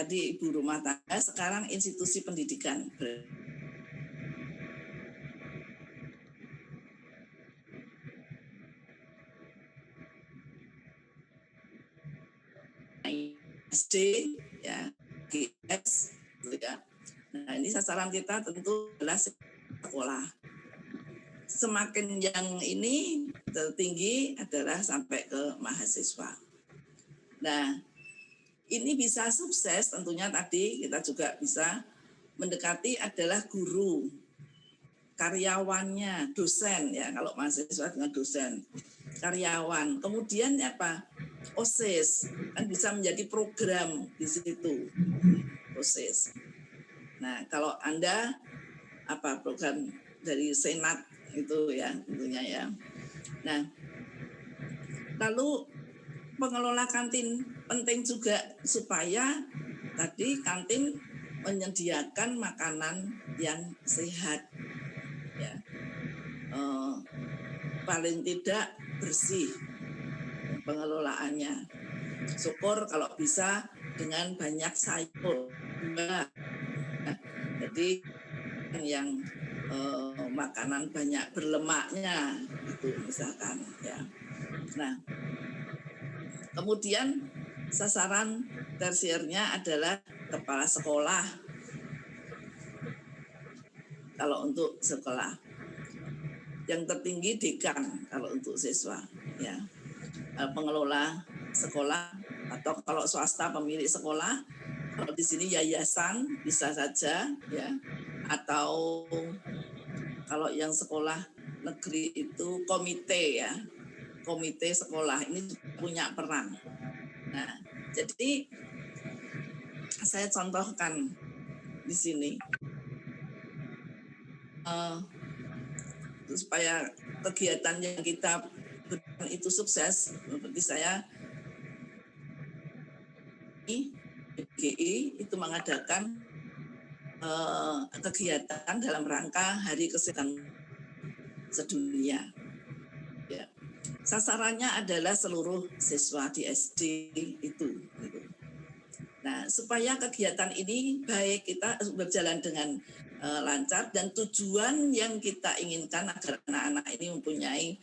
tadi ibu rumah tangga, sekarang institusi pendidikan. SD, ya, GS, ya. Nah, ini sasaran kita tentu adalah sekolah. Semakin yang ini tertinggi adalah sampai ke mahasiswa. Nah, ini bisa sukses tentunya tadi kita juga bisa mendekati adalah guru, karyawannya, dosen ya, kalau mahasiswa dengan dosen, karyawan. Kemudian apa? OSIS kan bisa menjadi program di situ, OSIS. Nah, kalau Anda apa program dari Senat itu ya tentunya ya. Nah, lalu pengelola kantin penting juga supaya tadi kantin menyediakan makanan yang sehat ya. Paling tidak bersih pengelolaannya. Syukur kalau bisa dengan banyak sayur. Nah, jadi yang makanan banyak berlemaknya itu misalkan ya. Nah, kemudian sasaran tersiernya adalah kepala sekolah. Kalau untuk sekolah, yang tertinggi dekan kalau untuk siswa ya. Pengelola sekolah atau kalau swasta pemilik sekolah, kalau di sini yayasan bisa saja ya, atau kalau yang sekolah negeri itu komite ya, komite sekolah ini punya peran. Nah, jadi saya contohkan di sini supaya kegiatan yang kita berikan itu sukses. Seperti saya BGI itu mengadakan kegiatan dalam rangka Hari Kesehatan Sedunia. Ya. Sasarannya adalah seluruh siswa di SD itu. Nah, supaya kegiatan ini baik kita berjalan dengan lancar dan tujuan yang kita inginkan agar anak-anak ini mempunyai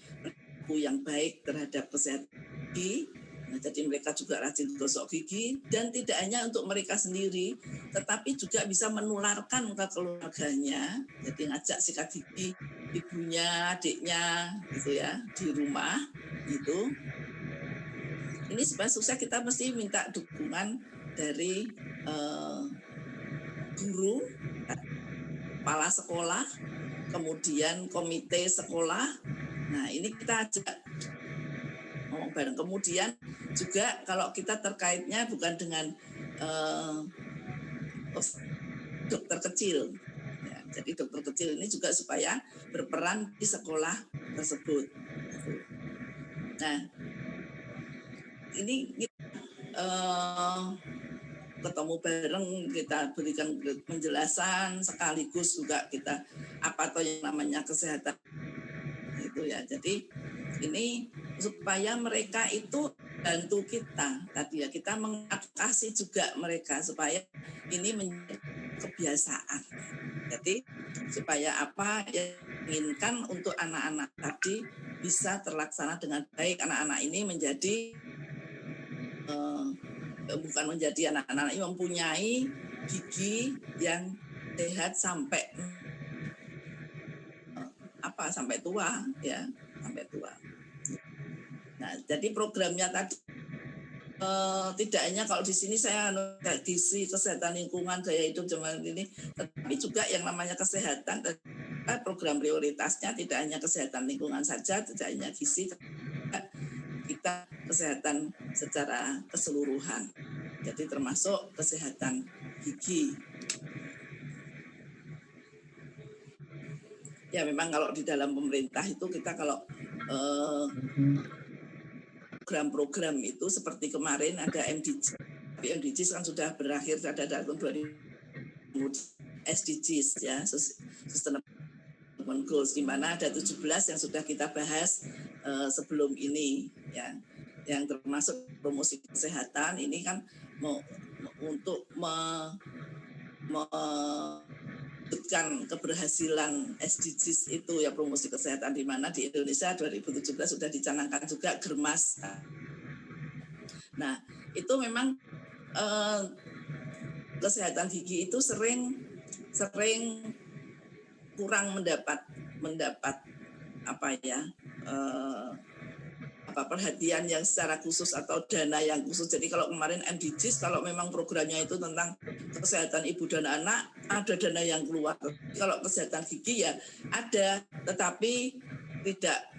perilaku yang baik terhadap kesehatan gigi. Nah, jadi mereka juga rajin gosok gigi dan tidak hanya untuk mereka sendiri, tetapi juga bisa menularkan ke keluarganya. Jadi ngajak sikat gigi ibunya, adiknya, gitu ya, di rumah, gitu. Ini supaya sukses kita mesti minta dukungan dari guru, kepala sekolah, kemudian komite sekolah. Nah, ini kita ajak ngomong bareng. Kemudian juga kalau kita terkaitnya bukan dengan dokter kecil. Ya, jadi dokter kecil ini juga supaya berperan di sekolah tersebut. Nah, ini ketemu bareng, kita berikan penjelasan sekaligus juga kita apa tuh yang namanya kesehatan itu ya. Jadi ini supaya mereka itu bantu kita tadi ya, kita mengadvokasi juga mereka supaya ini menjadi kebiasaan. Jadi supaya apa yang diinginkan untuk anak-anak tadi bisa terlaksana dengan baik. Anak-anak ini menjadi bukan menjadi anak-anak ini mempunyai gigi yang sehat sampai sampai tua ya, sampai tua. Nah, jadi programnya tadi tidak hanya kalau di sini saya gizi, kesehatan lingkungan, gaya hidup zaman ini, tetapi juga yang namanya kesehatan, program prioritasnya tidak hanya kesehatan lingkungan saja, tidak hanya gizi, kita kesehatan secara keseluruhan. Jadi termasuk kesehatan gigi. Ya memang kalau di dalam pemerintah itu kita kalau program-program itu seperti kemarin ada MDGs, tapi MDGs kan sudah berakhir, ada tahun 2000 SDGs ya, Sustainable Development Goals, di mana ada 17 yang sudah kita bahas sebelum ini ya, yang termasuk promosi kesehatan ini kan untuk mewujudkan keberhasilan SDGs itu ya, promosi kesehatan, di mana di Indonesia 2017 sudah dicanangkan juga Germas. Nah, itu memang kesehatan gigi itu sering kurang mendapat apa ya, perhatian yang secara khusus atau dana yang khusus. Jadi kalau kemarin MDGs, kalau memang programnya itu tentang kesehatan ibu dan anak, ada dana yang keluar. Kalau kesehatan gigi ya ada, tetapi tidak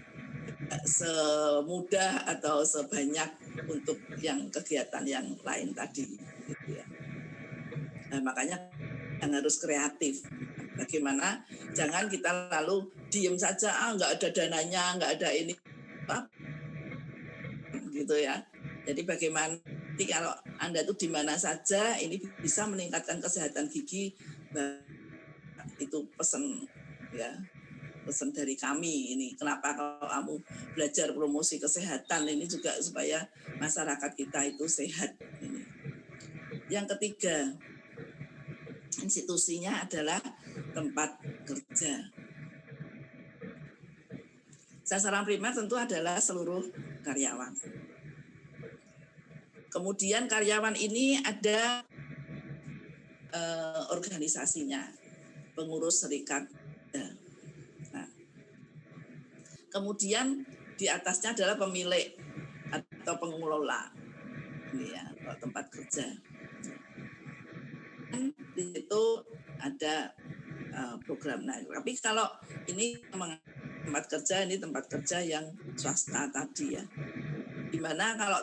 semudah atau sebanyak untuk yang kegiatan yang lain tadi, gitu ya. Nah, makanya yang harus kreatif. Bagaimana jangan kita lalu diem saja, nggak ada dananya, nggak ada ini, gitu ya. Jadi bagaimana kalau Anda itu di mana saja ini bisa meningkatkan kesehatan gigi, itu pesan ya, pesan dari kami ini. Kenapa kalau kamu belajar promosi kesehatan ini juga supaya masyarakat kita itu sehat ini. Yang ketiga, institusinya adalah tempat kerja. Sasaran primer tentu adalah seluruh karyawan. Kemudian karyawan ini ada organisasinya, pengurus serikat. Nah, kemudian di atasnya adalah pemilik atau pengelola ini ya, tempat kerja. Di situ ada program. Nah, tapi kalau ini tempat kerja yang swasta tadi ya. Dimana kalau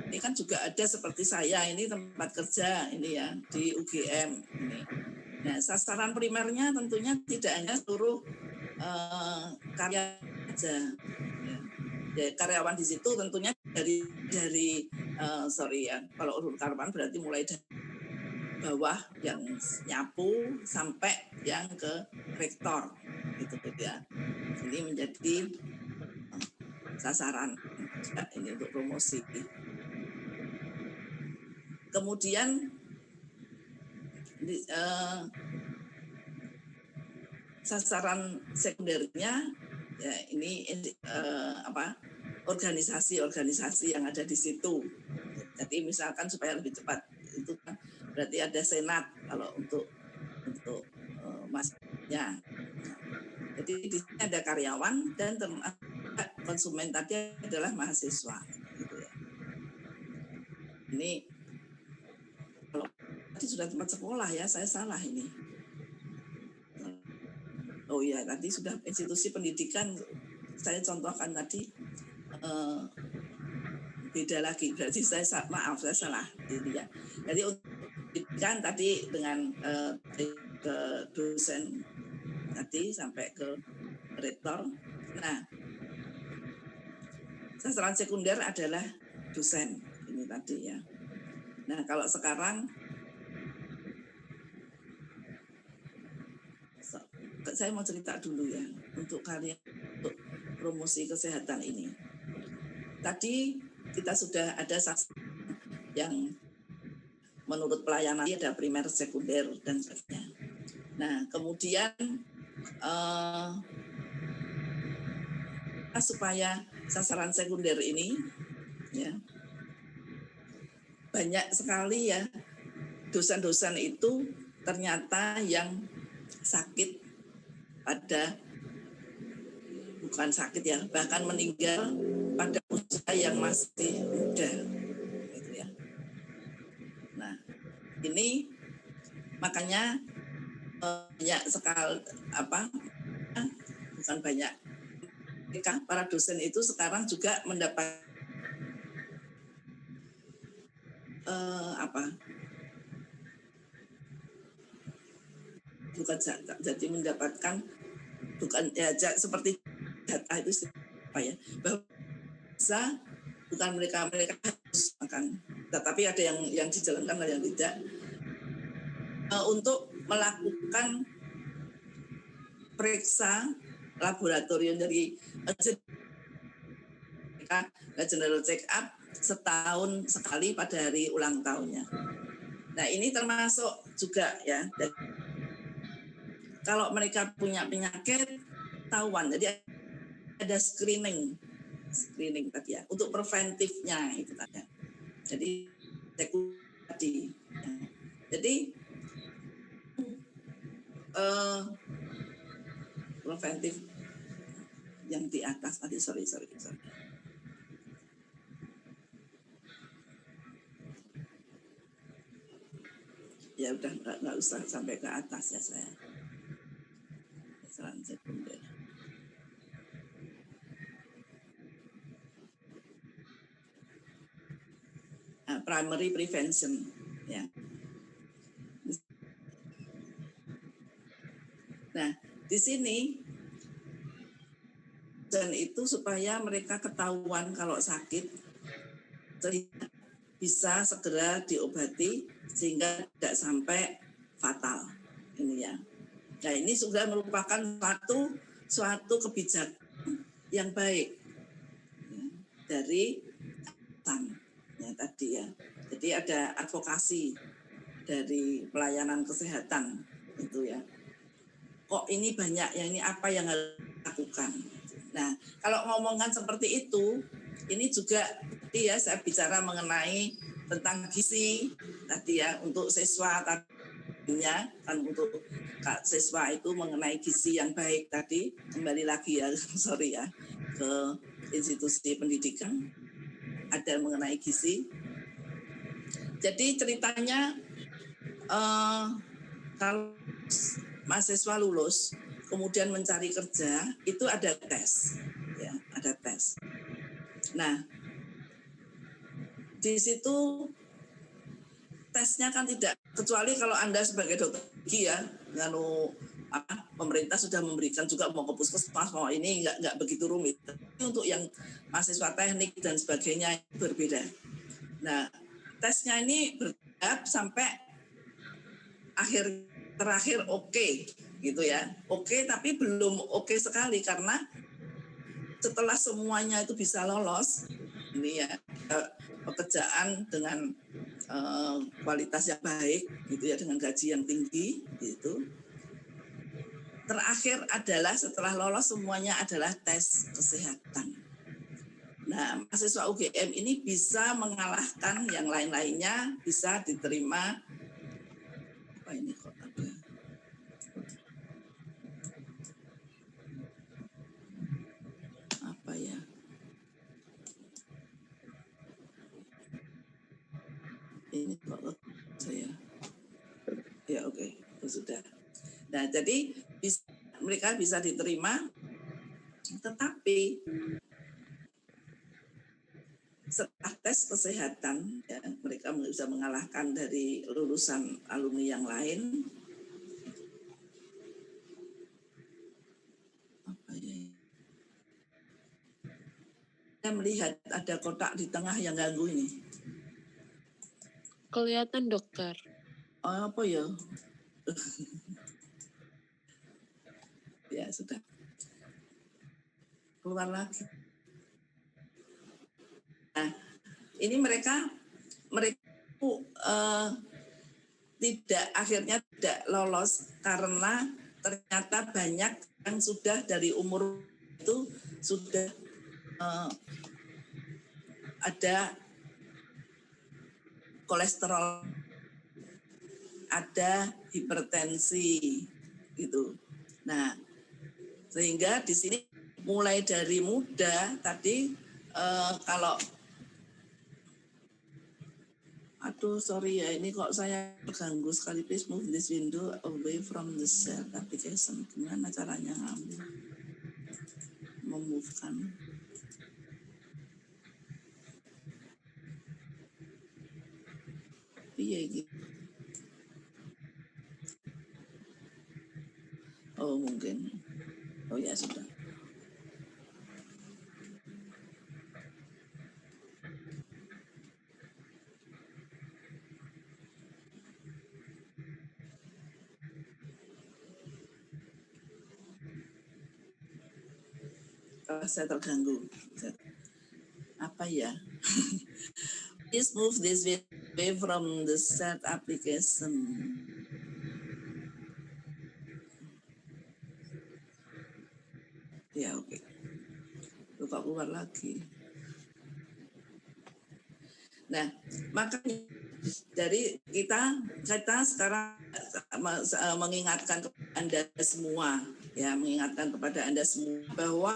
ini kan juga ada seperti saya ini tempat kerja ini ya di UGM ini. Nah, sasaran primernya tentunya tidak hanya seluruh karyawan saja. Ya, karyawan di situ tentunya dari kalau urut karyawan berarti mulai dari bawah yang nyapu sampai yang ke rektor, gitu ya. Ini menjadi sasaran ini untuk promosi. Kemudian sasaran sekundernya ya ini organisasi-organisasi yang ada di situ. Jadi misalkan supaya lebih cepat itu kan berarti ada senat kalau untuk masnya. Jadi di sini ada karyawan dan konsumen tadi adalah mahasiswa. Gitu ya. Ini kalau tadi sudah tempat sekolah ya, saya salah ini. Oh iya, tadi sudah institusi pendidikan saya contohkan tadi beda lagi. Berarti saya salah. Gitu ya. Jadi untuk pendidikan tadi dengan ke dosen tadi sampai ke rektor. Nah, sasaran sekunder adalah dosen ini tadi ya. Nah, kalau sekarang saya mau cerita dulu ya untuk untuk promosi kesehatan ini. Tadi kita sudah ada sasaran yang menurut pelayanan ada primer, sekunder dan sebagainya. Nah, kemudian supaya sasaran sekunder ini ya banyak sekali ya dosen-dosen itu ternyata yang sakit bukan sakit ya, bahkan meninggal pada usia yang masih muda gitu ya. Nah, ini makanya banyak sekali bukan banyak, para dosen itu sekarang juga mendapat bukan jadi mendapatkan bukan ya seperti data itu apa ya, bahwa bukan mereka harus makan, tetapi ada yang dijalankan dan yang tidak, untuk melakukan periksa laboratorium dari general check up setahun sekali pada hari ulang tahunnya. Nah, ini termasuk juga ya. Kalau mereka punya penyakit tahuan, jadi ada screening tadi ya untuk preventifnya itu tadi. Jadi jadi preventif yang di atas tadi sorry. Ya udah nggak usah sampai ke atas ya saya. Saran sekunder. Primary prevention ya. Nah, di sini dan itu supaya mereka ketahuan kalau sakit sehingga bisa segera diobati sehingga tidak sampai fatal ini ya. Nah, ini sudah merupakan suatu kebijakan yang baik ya, dari ya, tadi ya. Jadi ada advokasi dari pelayanan kesehatan itu ya. Kok ini banyak ya, ini apa yang harus dilakukan. Nah, kalau ngomongan seperti itu, ini juga tadi ya saya bicara mengenai tentang gizi tadi ya untuk siswa tadinya kan untuk siswa itu mengenai gizi yang baik tadi kembali lagi ya sorry ya ke institusi pendidikan ada mengenai gizi. Jadi ceritanya kalau mahasiswa lulus kemudian mencari kerja itu ada tes ya, ada tes. Nah, di situ tesnya kan tidak kecuali kalau Anda sebagai dokter gigi ya, pemerintah sudah memberikan juga mau ke puskesmas mau ini nggak begitu rumit. Tapi untuk yang mahasiswa teknik dan sebagainya berbeda. Nah, tesnya ini bertahap sampai terakhir oke, gitu ya. Oke, tapi belum oke sekali karena setelah semuanya itu bisa lolos, ini ya pekerjaan dengan kualitas yang baik, gitu ya, dengan gaji yang tinggi, gitu. Terakhir adalah setelah lolos semuanya adalah tes kesehatan. Nah, mahasiswa UGM ini bisa mengalahkan yang lain-lainnya, bisa diterima. Apa ini kok ada? Apa ya? Ini kok saya. Ya oke, sudah. Nah, jadi mereka bisa diterima, tetapi setelah tes kesehatan ya, mereka bisa mengalahkan dari lulusan alumni yang lain. Apa ya? Saya melihat ada kotak di tengah yang ganggu ini. Kelihatan dokter. Oh, apa ya? Ya sudah. Keluar lagi. Nah, ini mereka akhirnya tidak lolos karena ternyata banyak yang sudah dari umur itu sudah ada kolesterol, ada hipertensi gitu. Nah, sehingga di sini mulai dari muda tadi kalau sorry ya, ini kok saya terganggu sekali. Please move this window away from the cell application. Gimana caranya ngambil? Memove-kan. Iya gitu. Oh mungkin. Oh ya sudah. Saya terganggu. Apa ya? Please move this way away from the set application. Ya, oke. Lupa keluar lagi. Nah, makanya dari kita sekarang mengingatkan kepada Anda semua, ya, mengingatkan kepada Anda semua bahwa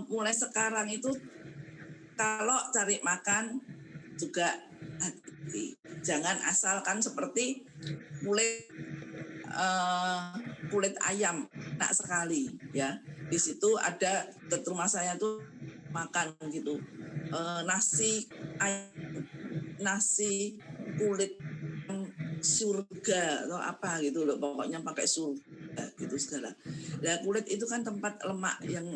mulai sekarang itu kalau cari makan juga hati-hati. Jangan asalkan seperti mulai kulit ayam enak sekali, ya. Di situ ada dekat rumah saya tuh makan gitu nasi kulit surga atau apa gitu loh, pokoknya pakai surga gitu segala. Nah, kulit itu kan tempat lemak yang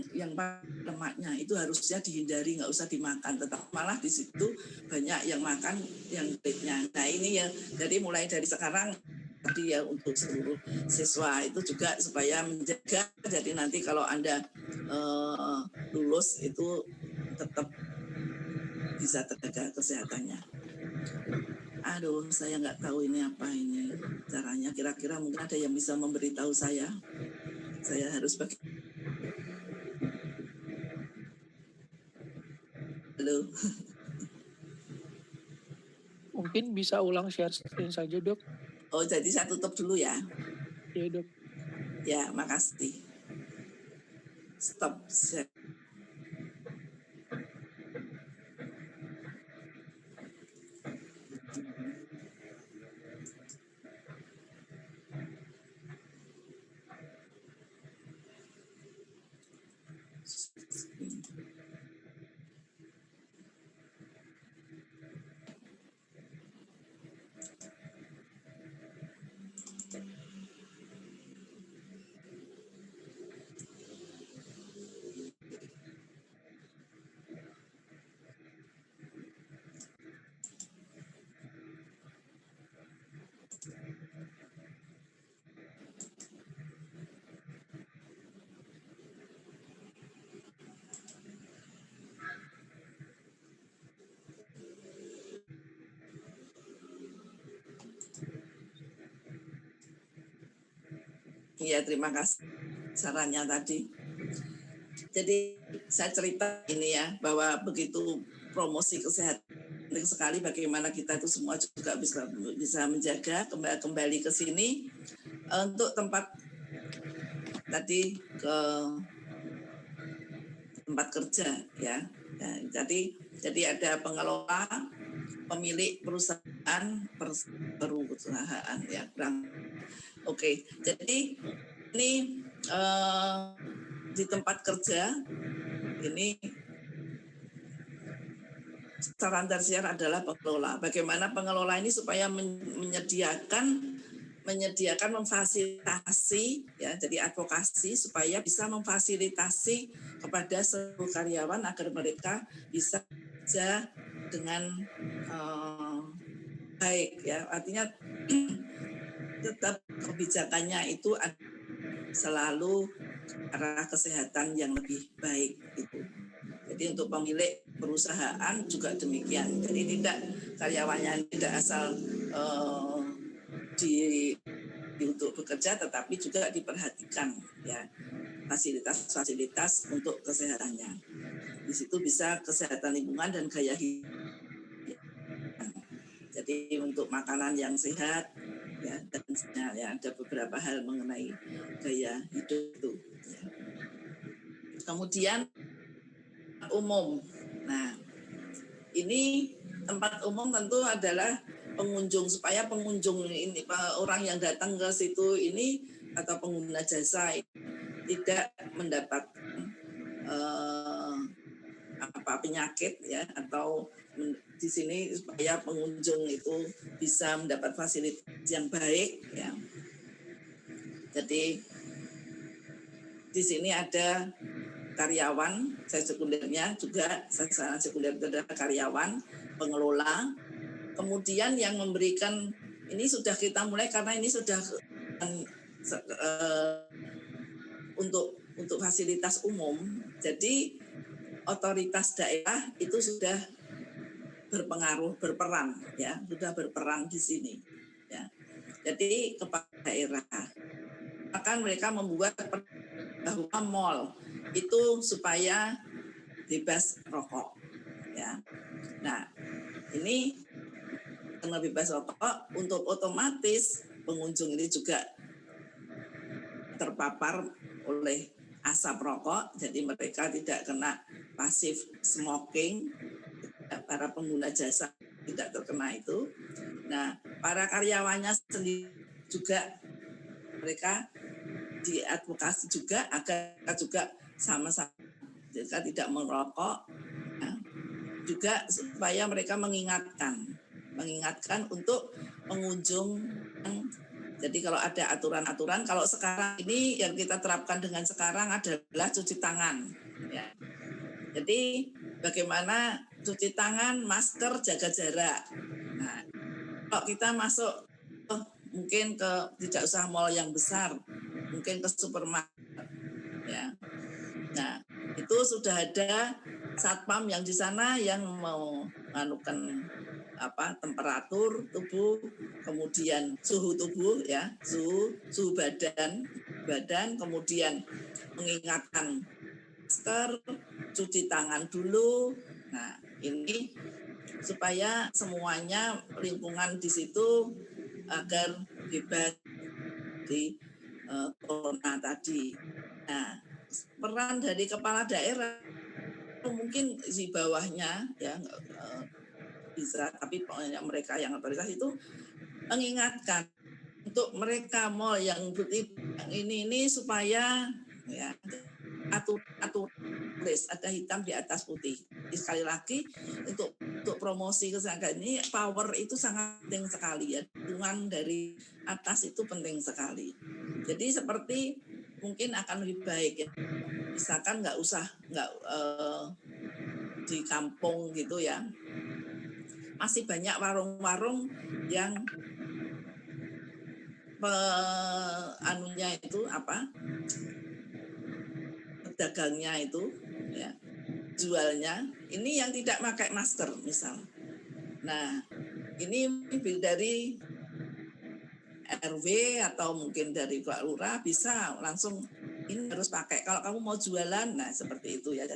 lemaknya itu harusnya dihindari, nggak usah dimakan, tetap malah di situ banyak yang makan yang kulitnya. Nah, ini ya, jadi mulai dari sekarang tadi ya untuk seluruh siswa itu juga supaya menjaga, jadi nanti kalau Anda lulus itu tetap bisa terjaga kesehatannya. Aduh, saya nggak tahu ini apa ini caranya. Kira-kira mungkin ada yang bisa memberitahu saya. Saya harus pakai. Halo. Mungkin bisa ulang share screen saja, Dok. Oh, jadi saya tutup dulu ya. Ya, Dok. Ya, makasih. Stop share. Iya, terima kasih sarannya tadi. Jadi saya cerita ini ya, bahwa begitu promosi kesehatan penting sekali, bagaimana kita itu semua juga bisa menjaga kembali ke sini untuk tempat tadi ke tempat kerja ya. Jadi ada pengelola, pemilik perusahaan ya. Oke, jadi ini di tempat kerja ini saran tersier adalah pengelola. Bagaimana pengelola ini supaya menyediakan memfasilitasi ya, jadi advokasi supaya bisa memfasilitasi kepada seluruh karyawan agar mereka bisa bekerja dengan baik ya. Artinya tetap kebijakannya itu selalu arah kesehatan yang lebih baik itu. Jadi untuk pemilik perusahaan juga demikian. Jadi tidak karyawannya tidak asal untuk bekerja, tetapi juga diperhatikan ya fasilitas-fasilitas untuk kesehatannya. Di situ bisa kesehatan lingkungan dan gaya hidup. Jadi untuk makanan yang sehat ya, dan ya, ada beberapa hal mengenai gaya hidup itu. Ya. Kemudian umum. Nah, ini tempat umum tentu adalah pengunjung, supaya pengunjung ini, orang yang datang ke situ ini atau pengguna jasa tidak mendapat penyakit ya, atau di sini supaya pengunjung itu bisa mendapat fasilitas yang baik ya. Jadi di sini ada karyawan, saya sekundernya juga, saya sekunder itu adalah karyawan, pengelola, kemudian yang memberikan, ini sudah kita mulai karena ini sudah untuk fasilitas umum, jadi otoritas daerah itu sudah berperan ya, sudah berperan di sini ya. Jadi kepala daerah akan mereka membuat bahwa mall itu supaya bebas rokok ya. Nah, ini karena bebas rokok untuk otomatis pengunjung ini juga terpapar oleh asap rokok, jadi mereka tidak kena pasif smoking, para pengguna jasa tidak terkena itu. Nah, para karyawannya sendiri juga mereka diadvokasi juga agar juga sama-sama mereka tidak merokok, ya. Juga supaya mereka mengingatkan untuk pengunjung. Jadi kalau ada aturan-aturan, kalau sekarang ini yang kita terapkan dengan sekarang adalah cuci tangan. Ya. Jadi bagaimana cuci tangan, masker, jaga jarak. Nah, kalau kita masuk mungkin ke tidak usah mall yang besar, mungkin ke supermarket, ya. Nah, itu sudah ada satpam yang di sana yang mau menganukan temperatur tubuh, kemudian suhu tubuh ya, suhu badan, kemudian mengingatkan masker, cuci tangan dulu. Nah, ini supaya semuanya lingkungan di situ agar bebas di corona tadi. Nah, peran dari kepala daerah mungkin di bawahnya ya bisa, tapi pokoknya mereka yang otoritas itu mengingatkan untuk mereka mall yang ini supaya ya atur ada hitam di atas putih. Sekali lagi untuk promosi kesehatan ini power itu sangat penting sekali ya, dukungan dari atas itu penting sekali. Jadi seperti mungkin akan lebih baik ya, misalkan nggak di kampung gitu ya, masih banyak warung-warung yang pedagangnya itu ya, jualnya ini yang tidak pakai masker misal. Nah, ini dari RW atau mungkin dari Pak Lurah bisa langsung ini harus pakai kalau kamu mau jualan. Nah, seperti itu ya.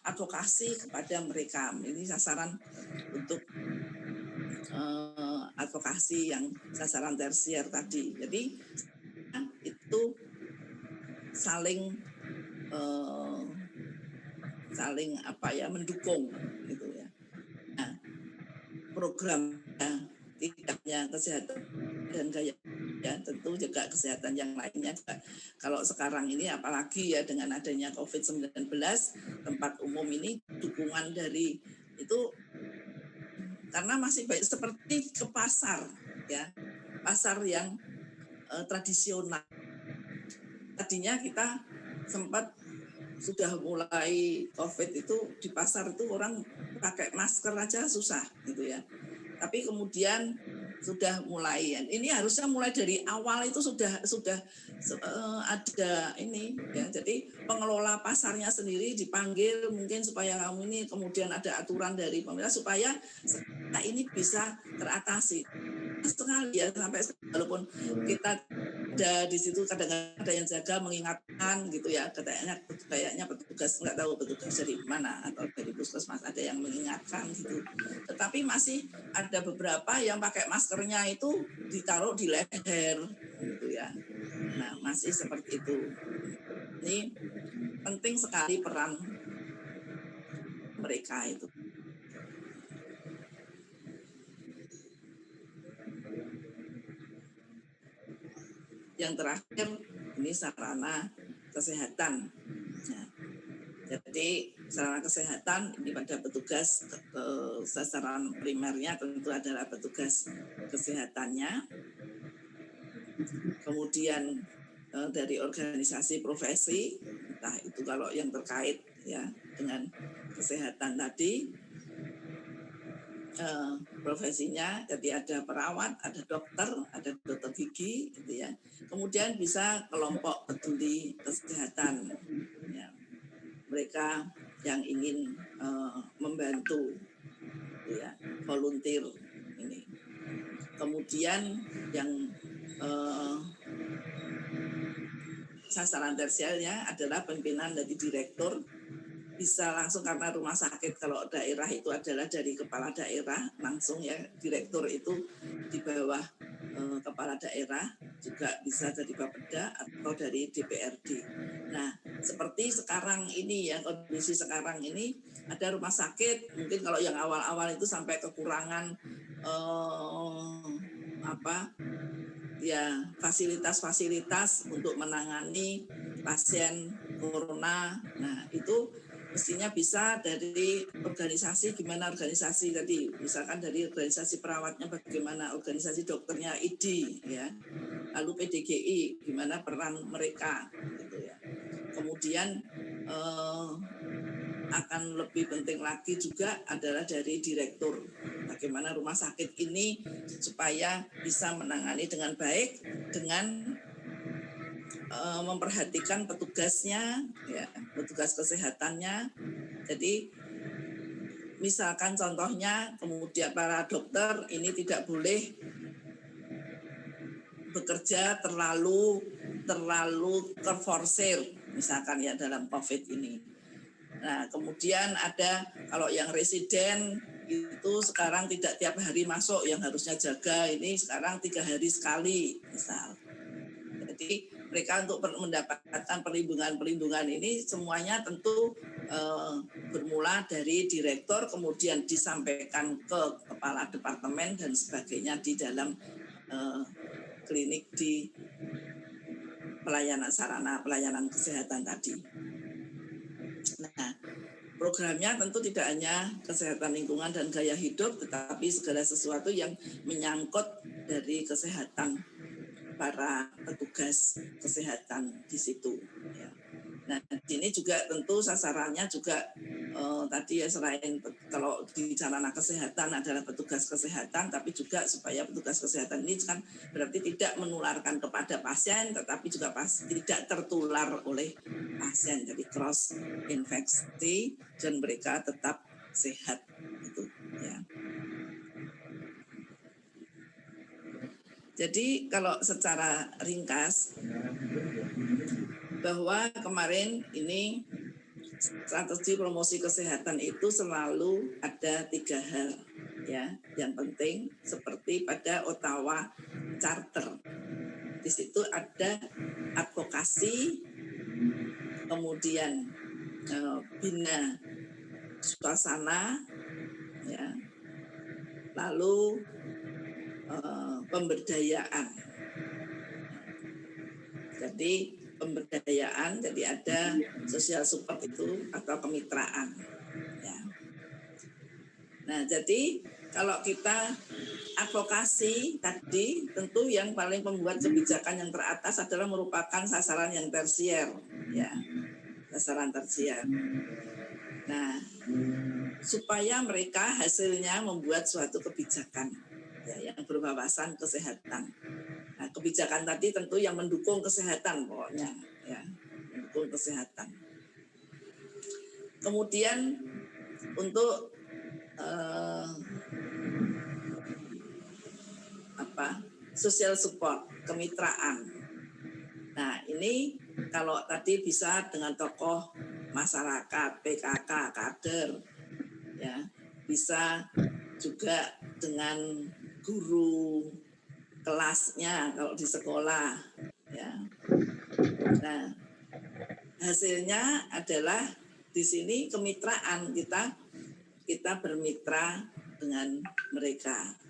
Advokasi kepada mereka. Ini sasaran untuk advokasi yang sasaran tersier tadi. Jadi itu saling mendukung gitu ya. Nah, program tidaknya kesehatan dan gaya ya tentu juga kesehatan yang lainnya juga. Kalau sekarang ini apalagi ya dengan adanya COVID-19, tempat umum ini dukungan dari itu karena masih baik seperti ke pasar ya, pasar yang tradisional. Tadinya kita sempat sudah mulai COVID itu di pasar itu orang pakai masker aja susah gitu ya. Tapi kemudian sudah mulai, ini harusnya mulai dari awal itu sudah ada ini ya. Jadi pengelola pasarnya sendiri dipanggil mungkin supaya kamu ini kemudian ada aturan dari pemerintah supaya ini bisa teratasi sekali ya, sampai walaupun kita ada di situ kadang-kadang ada yang jaga mengingatkan gitu ya, kayaknya petugas nggak tahu petugas dari mana atau dari puskesmas ada yang mengingatkan gitu, tetapi masih ada beberapa yang pakai maskernya itu ditaruh di leher gitu ya. Nah, masih seperti itu. Ini penting sekali peran mereka itu. Yang terakhir ini sarana kesehatan. Nah, jadi sarana kesehatan ini pada petugas sasaran primernya tentu adalah petugas kesehatannya. Kemudian dari organisasi profesi, entah itu kalau yang terkait ya dengan kesehatan tadi, profesinya, jadi ada perawat, ada dokter gigi, gitu ya. Kemudian bisa kelompok peduli kesehatan, ya. Mereka yang ingin membantu, gitu ya. volunteer ini. Kemudian yang sasaran tersiernya adalah pimpinan dari direktur, bisa langsung karena rumah sakit kalau daerah itu adalah dari kepala daerah langsung ya, direktur itu di bawah kepala daerah, juga bisa dari Bapeda atau dari DPRD. Nah, seperti sekarang ini ya, kondisi sekarang ini ada rumah sakit, mungkin kalau yang awal-awal itu sampai kekurangan fasilitas-fasilitas untuk menangani pasien corona. Nah, itu mestinya bisa dari organisasi, gimana organisasi tadi, misalkan dari organisasi perawatnya bagaimana, organisasi dokternya ID ya, lalu PDGI gimana peran mereka gitu ya. Kemudian akan lebih penting lagi juga adalah dari direktur, bagaimana rumah sakit ini supaya bisa menangani dengan baik dengan memperhatikan petugasnya ya, petugas kesehatannya. Jadi misalkan contohnya kemudian para dokter ini tidak boleh bekerja terlalu terforsir misalkan ya dalam COVID ini. Nah, kemudian ada kalau yang residen itu sekarang tidak tiap hari masuk, yang harusnya jaga ini sekarang 3 hari sekali misal. Jadi mereka untuk mendapatkan perlindungan ini semuanya tentu bermula dari direktur, kemudian disampaikan ke kepala departemen dan sebagainya di dalam klinik di sarana pelayanan kesehatan tadi. Nah, programnya tentu tidak hanya kesehatan lingkungan dan gaya hidup, tetapi segala sesuatu yang menyangkut dari kesehatan para petugas kesehatan di situ. Ya. Nah, ini juga tentu sasarannya juga tadi ya, selain kalau di sarana kesehatan adalah petugas kesehatan, tapi juga supaya petugas kesehatan ini kan berarti tidak menularkan kepada pasien, tetapi juga tidak tertular oleh pasien, jadi cross infeksi dan mereka tetap sehat gitu ya. Jadi kalau secara ringkas bahwa kemarin ini strategi promosi kesehatan itu selalu ada 3 hal ya yang penting, seperti pada Ottawa Charter. Di situ ada advokasi, kemudian bina suasana ya, lalu pemberdayaan. Jadi pemberdayaan, jadi ada social support itu atau kemitraan. Ya. Nah, jadi kalau kita advokasi tadi, tentu yang paling pembuat kebijakan yang teratas adalah merupakan sasaran yang tersier, ya, sasaran tersier. Nah, supaya mereka hasilnya membuat suatu kebijakan ya, yang berwawasan kesehatan. Nah, kebijakan tadi tentu yang mendukung kesehatan pokoknya, ya, mendukung kesehatan. Kemudian untuk social support, kemitraan. Nah, ini kalau tadi bisa dengan tokoh masyarakat, PKK, kader, ya, bisa juga dengan guru kelasnya kalau di sekolah, ya. Nah, hasilnya adalah di sini kemitraan, kita bermitra dengan mereka.